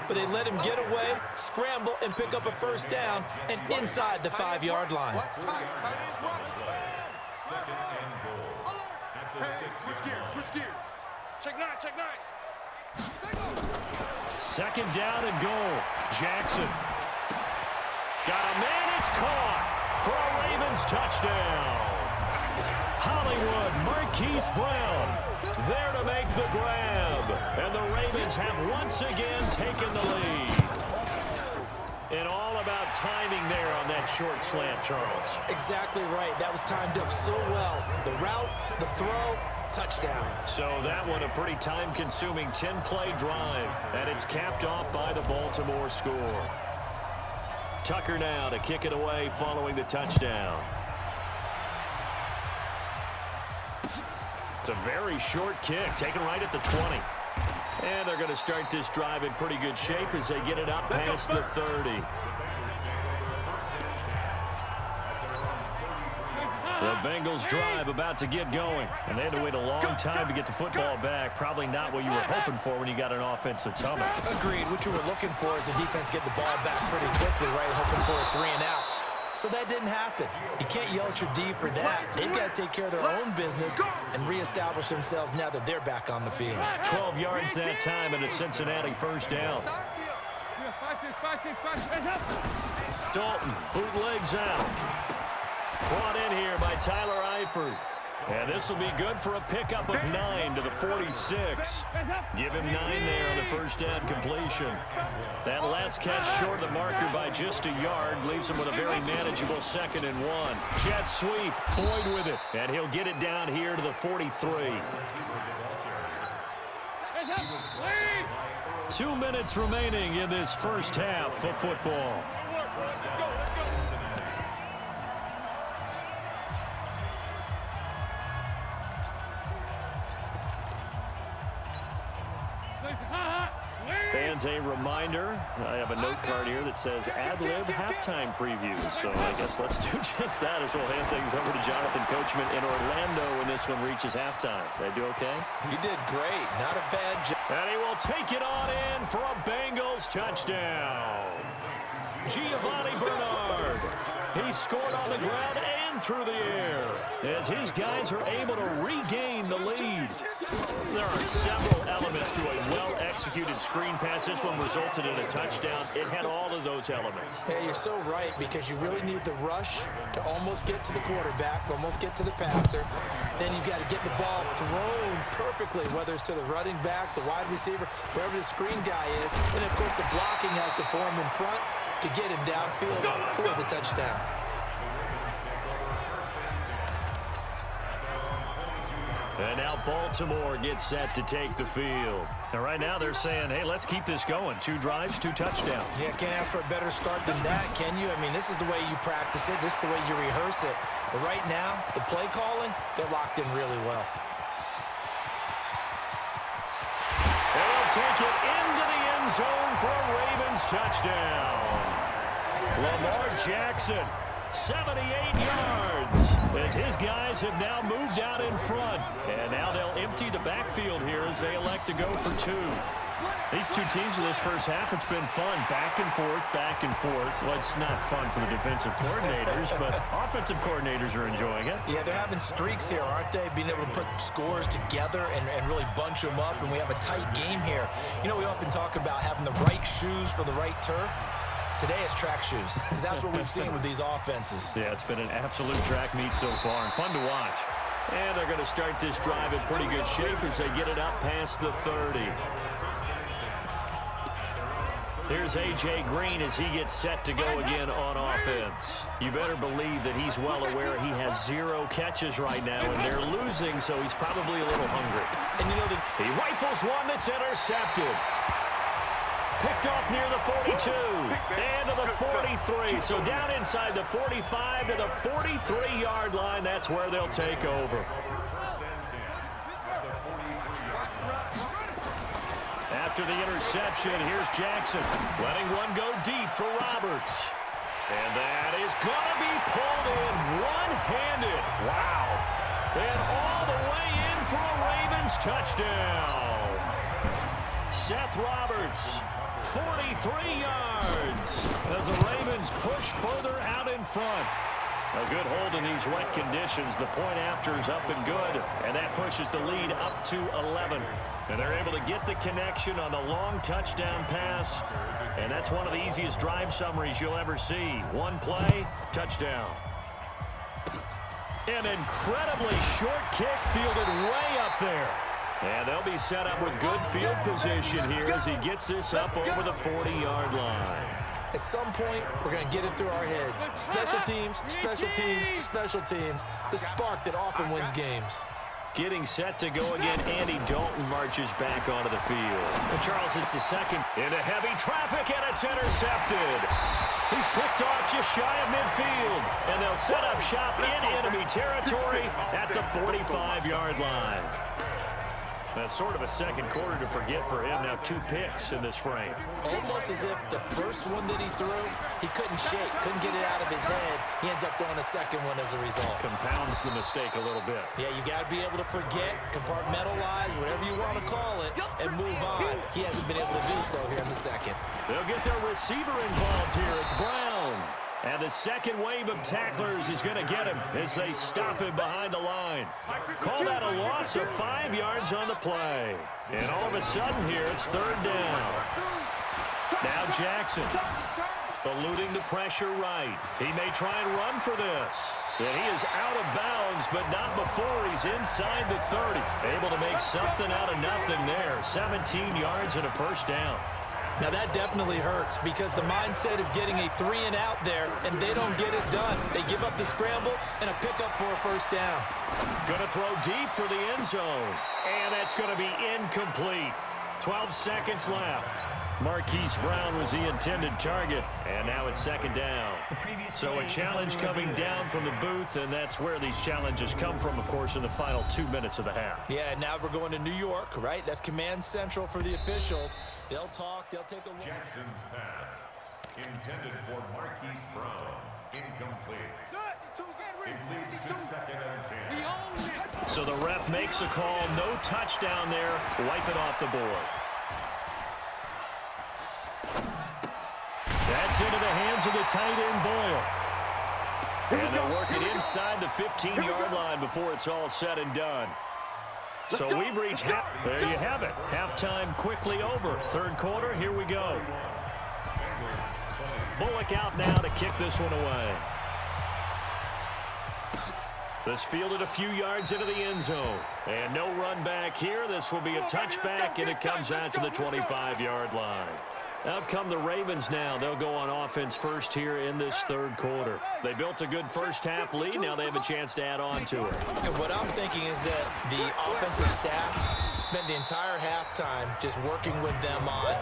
but they let him get away, scramble, and pick up a first down, and inside the 5-yard line. Second and goal. Hey, switch gears. Check nine. Second down and goal. Jackson. Got a man, it's caught for a Ravens touchdown. Hollywood Marquise Brown there to make the grab. And the Ravens have once again taken the lead. And all about timing there on that short slant, Charles. Exactly right. That was timed up so well. The route, the throw, touchdown. So that one a pretty time-consuming 10-play drive. And it's capped off by the Baltimore score. Tucker now to kick it away following the touchdown. It's a very short kick, taken right at the 20. And they're going to start this drive in pretty good shape as they get it up past the 30. The Bengals drive about to get going. And they had to wait a long time to get the football back. Probably not what you were hoping for when you got an offense that's humming. Agreed. What you were looking for is the defense get the ball back pretty quickly, right? Hoping for a 3 and out. So that didn't happen. You can't yell at your D for that. They've got to take care of their own business and reestablish themselves now that they're back on the field. 12 yards that time and a Cincinnati first down. Dalton bootlegs out. Brought in here by Tyler Eifert. And this will be good for a pickup of 9 to the 46. Give him 9 there on the first down completion. That last catch short of the marker by just a yard leaves him with a very manageable 2nd and 1. Jet sweep, Boyd with it, and he'll get it down here to the 43. 2 minutes remaining in this first half of football. Fans, a reminder, I have a note card here that says ad-lib halftime preview. So I guess let's do just that as we'll hand things over to Jonathan Coachman in Orlando when this one reaches halftime. Did I do okay? You did great. Not a bad job. And he will take it on in for a Bengals touchdown. Giovanni Bernard. He scored on the ground and through the air as his guys are able to regain the lead. There are several elements to a well-executed screen pass. This one resulted in a touchdown. It had all of those elements. Yeah, you're so right, because you really need the rush to almost get to the quarterback, almost get to the passer. Then you've got to get the ball thrown perfectly, whether it's to the running back, the wide receiver, wherever the screen guy is. And, of course, the blocking has to form in front to get him downfield for the touchdown. And now Baltimore gets set to take the field. And right now they're saying, hey, let's keep this going. 2 drives, 2 touchdowns. Yeah, can't ask for a better start than that, can you? I mean, this is the way you practice it. This is the way you rehearse it. But right now, the play calling, they're locked in really well. They'll take it into the end zone for a Ravens touchdown. Lamar Jackson, 78 yards, as his guys have now moved out in front. And now they'll empty the backfield here as they elect to go for 2. These 2 teams in this first half, it's been fun. Back and forth, back and forth. Well, it's not fun for the defensive coordinators, but offensive coordinators are enjoying it. Yeah, they're having streaks here, aren't they? Being able to put scores together and really bunch them up, and we have a tight game here. You know, we often talk about having the right shoes for the right turf. Today it's track shoes, because that's what we've seen with these offenses. Yeah, it's been an absolute track meet so far, and fun to watch. And they're going to start this drive in pretty good shape as they get it up past the 30. Here's A.J. Green as he gets set to go again on offense. You better believe that he's well aware he has 0 catches right now, and they're losing, so he's probably a little hungry. And you know, he rifles one that's intercepted. Picked off near the 42 and to the 43. So down inside the 45 to the 43-yard line. That's where they'll take over. After the interception, here's Jackson letting one go deep for Roberts. And that is going to be pulled in one-handed. Wow. And all the way in for a Ravens touchdown. Seth Roberts 43 yards as the Ravens push further out in front. A good hold in these wet conditions. The point after is up and good, and that pushes the lead up to 11. And they're able to get the connection on the long touchdown pass, and that's one of the easiest drive summaries you'll ever see. One play, touchdown. An incredibly short kick fielded way up there. And they'll be set up with good field position here as he gets this up over the 40-yard line. At some point, we're going to get it through our heads. Special teams, special teams, special teams. The spark that often wins games. Getting set to go again, Andy Dalton marches back onto the field. And Charles, it's the second into heavy traffic, and it's intercepted. He's picked off just shy of midfield, and they'll set up shop in enemy territory at the 45-yard line. That's sort of a second quarter to forget for him. Now 2 picks in this frame. Almost as if the first one that he threw, he couldn't shake, couldn't get it out of his head. He ends up throwing a second one as a result. Compounds the mistake a little bit. Yeah, you got to be able to forget, compartmentalize, whatever you want to call it, and move on. He hasn't been able to do so here in the second. They'll get their receiver involved here. It's Brown. And the second wave of tacklers is going to get him as they stop him behind the line. Call that a loss of 5 yards on the play. And all of a sudden here, it's third down. Now Jackson, eluding the pressure right. He may try and run for this. And he is out of bounds, but not before he's inside the 30. Able to make something out of nothing there. 17 yards and a first down. Now that definitely hurts because the mindset is getting a 3-and-out there, and they don't get it done. They give up the scramble and a pickup for a first down. Going to throw deep for the end zone, and that's going to be incomplete. 12 seconds left. Marquise Brown was the intended target, and now it's second down. So a challenge coming down from the booth, and that's where these challenges come from, of course, in the final 2 minutes of the half. Yeah, now we're going to New York, right? That's command central for the officials. They'll talk, they'll take a look. Jackson's pass, intended for Marquise Brown, incomplete. It leads to 2nd and 10. So the ref makes a call, no touchdown there, wipe it off the board. That's into the hands of the tight end, Boyle. And they'll work it inside the 15-yard line before it's all said and done. So we've reached half. There you have it. Halftime quickly over. Third quarter, here we go. Bullock out now to kick this one away. This fielded a few yards into the end zone. And no run back here. This will be a touchback, and it comes out to the 25-yard line. Out come the Ravens now. They'll go on offense first here in this third quarter. They built a good first-half lead. Now they have a chance to add on to it. And what I'm thinking is that the offensive staff spent the entire halftime just working with them on,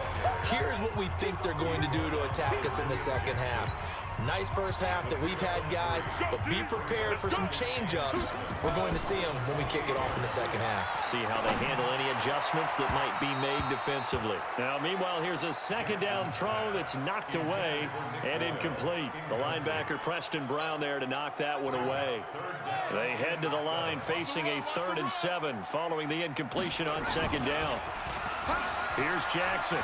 here's what we think they're going to do to attack us in the second half. Nice first half that we've had, guys, but be prepared for some change-ups. We're going to see them when we kick it off in the second half. See how they handle any adjustments that might be made defensively. Now, meanwhile, here's a second down throw that's knocked away and incomplete. The linebacker, Preston Brown, there to knock that one away. They head to the line facing a 3rd and 7 following the incompletion on second down. Here's Jackson.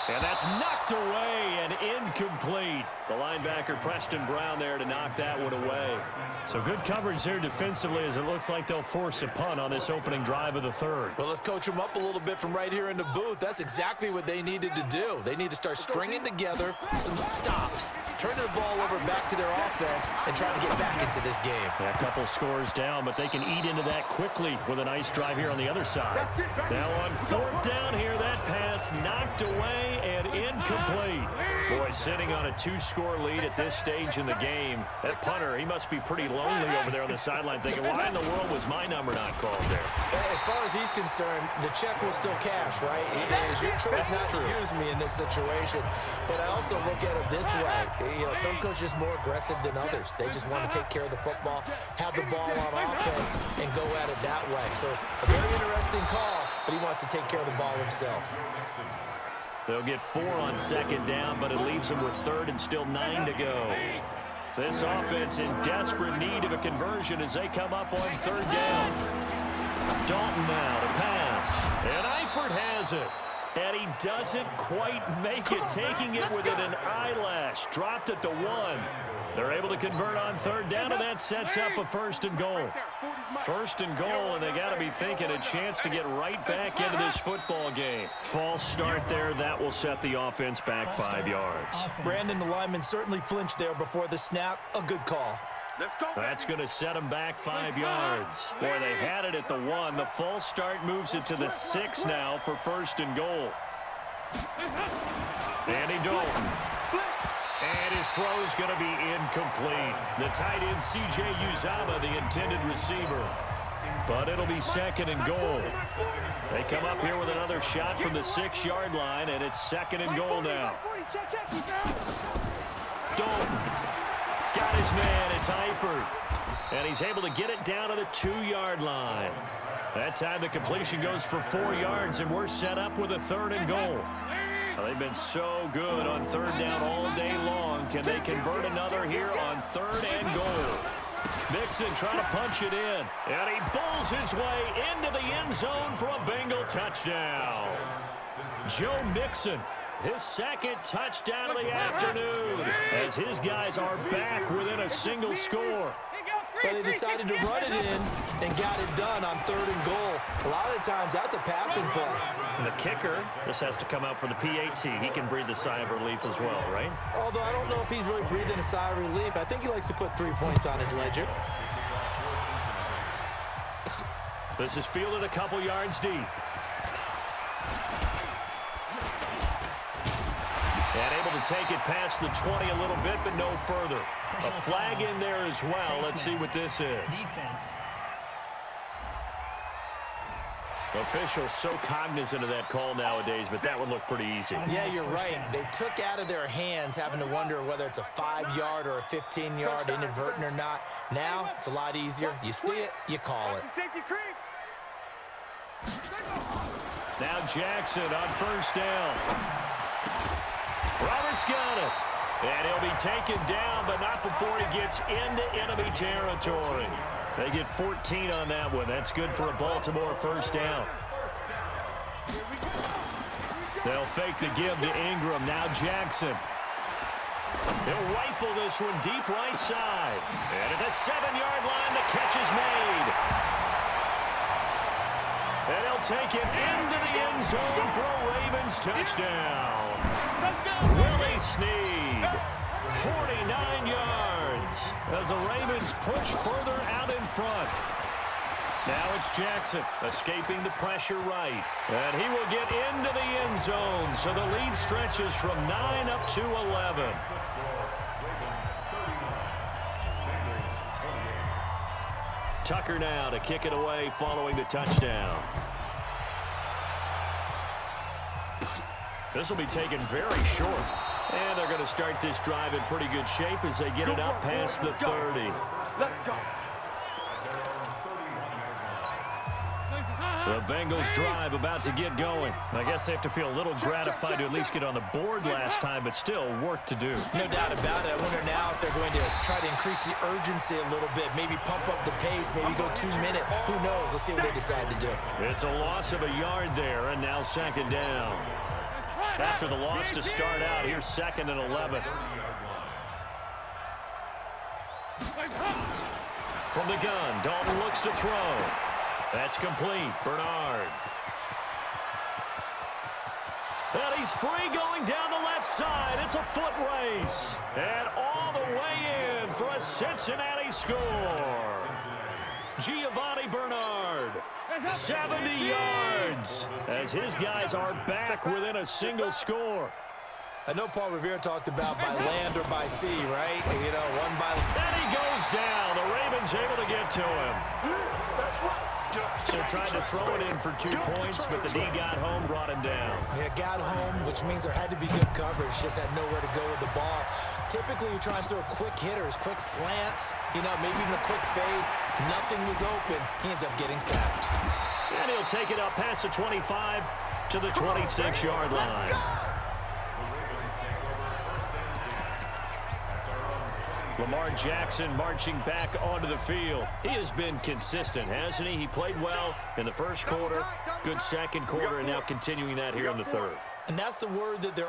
And that's knocked away and incomplete. The linebacker, Preston Brown, there to knock that one away. So good coverage there defensively as it looks like they'll force a punt on this opening drive of the third. Well, let's coach them up a little bit from right here in the booth. That's exactly what they needed to do. They need to start stringing together some stops, turning the ball over back to their offense, and trying to get back into this game. Yeah, a couple scores down, but they can eat into that quickly with a nice drive here on the other side. Now on 4th down here, that pass knocked away and incomplete. Boy, sitting on a 2-score lead at this stage in the game. That punter, he must be pretty lonely over there on the sideline thinking, why in the world was my number not called there? As far as he's concerned, the check will still cash, right? It is your choice not to use me in this situation. But I also look at it this way. You know, some coaches are more aggressive than others. They just want to take care of the football, have the ball on offense, and go at it that way. So a very interesting call, but he wants to take care of the ball himself. They'll get 4 on second down, but it leaves them with 3rd and still 9 to go. This offense in desperate need of a conversion as they come up on 3rd down. Dalton now to pass. And Eifert has it. And he doesn't quite make it, taking it within an eyelash. Dropped at the 1. They're able to convert on third down, and that sets up a 1st and goal. 1st and goal, and they got to be thinking a chance to get right back into this football game. False start there. That will set the offense back 5 yards. Brandon, the lineman certainly flinched there before the snap. A good call. That's going to set them back 5 yards. Boy, they had it at the 1. The false start moves it to the 6 now for 1st and goal. Andy Dalton. And his throw is going to be incomplete. The tight end, C.J. Uzama, the intended receiver. But it'll be 2nd and goal. They come up here with another shot from the 6-yard line, and it's 2nd and goal now. Dalton got his man. It's Eifert. And he's able to get it down to the 2-yard line. That time the completion goes for 4 yards, and we're set up with a 3rd and goal. They've been so good on third down all day long. Can they convert another here on 3rd and goal? Mixon trying to punch it in. And he bulls his way into the end zone for a Bengal touchdown. Joe Mixon, his 2nd touchdown of the afternoon, as his guys are back within a single score. But they decided to run it in and got it done on 3rd and goal. A lot of the times, that's a passing play. And the kicker, this has to come out for the PAT. He can breathe a sigh of relief as well, right? Although I don't know if he's really breathing a sigh of relief. I think he likes to put 3 points on his ledger. This is fielded a couple yards deep. And able to take it past the 20 a little bit, but no further. A flag in there as well. Let's see what this is. Defense. Officials so cognizant of that call nowadays, but that one looked pretty easy. Yeah, you're right. They took out of their hands, having to wonder whether it's a 5-yard or a 15-yard, inadvertent or not. Now, it's a lot easier. You see it, you call it. Now Jackson on 1st down. Roberts got it. And he'll be taken down, but not before he gets into enemy territory. They get 14 on that one. That's good for a Baltimore 1st down. They'll fake the give to Ingram. Now Jackson. He'll rifle this one deep right side. And at the 7-yard line, the catch is made. And he'll take it into the end zone for a Ravens touchdown. Willie Snead, 49 yards, as the Ravens push further out in front. Now it's Jackson escaping the pressure right. And he will get into the end zone, so the lead stretches from 9 up to 11. Tucker now to kick it away following the touchdown. This will be taken very short. And they're going to start this drive in pretty good shape as they get it up past the 30. Let's go. The Bengals drive about to get going. I guess they have to feel a little gratified to at least get on the board last time, but still work to do. No doubt about it. I wonder now if they're going to try to increase the urgency a little bit, maybe pump up the pace, maybe go 2 minute. Who knows? Let's see what they decide to do. It's a loss of a yard there, and now 2nd down. After the loss to start out, here's 2nd and 11. From the gun, Dalton looks to throw. That's complete. Bernard. And he's free going down the left side. It's a foot race. And all the way in for a Cincinnati score. Giovanni Bernard. 70 yards as his guys are back within a single score. I know Paul Revere talked about by land or by sea, right? You know, one by... And he goes down. The Ravens able to get to him. So tried to throw it in for 2 points, but the D got home, brought him down. Yeah, got home, which means there had to be good coverage. Just had nowhere to go with the ball. Typically, you try and throw quick hitters, quick slants, you know, maybe even a quick fade. Nothing was open. He ends up getting sacked. And he'll take it up past the 25 to the 26-yard line. Lamar Jackson marching back onto the field. He has been consistent, hasn't he? He played well in the first quarter, good second quarter, and now continuing that here in the third. And that's the word that they're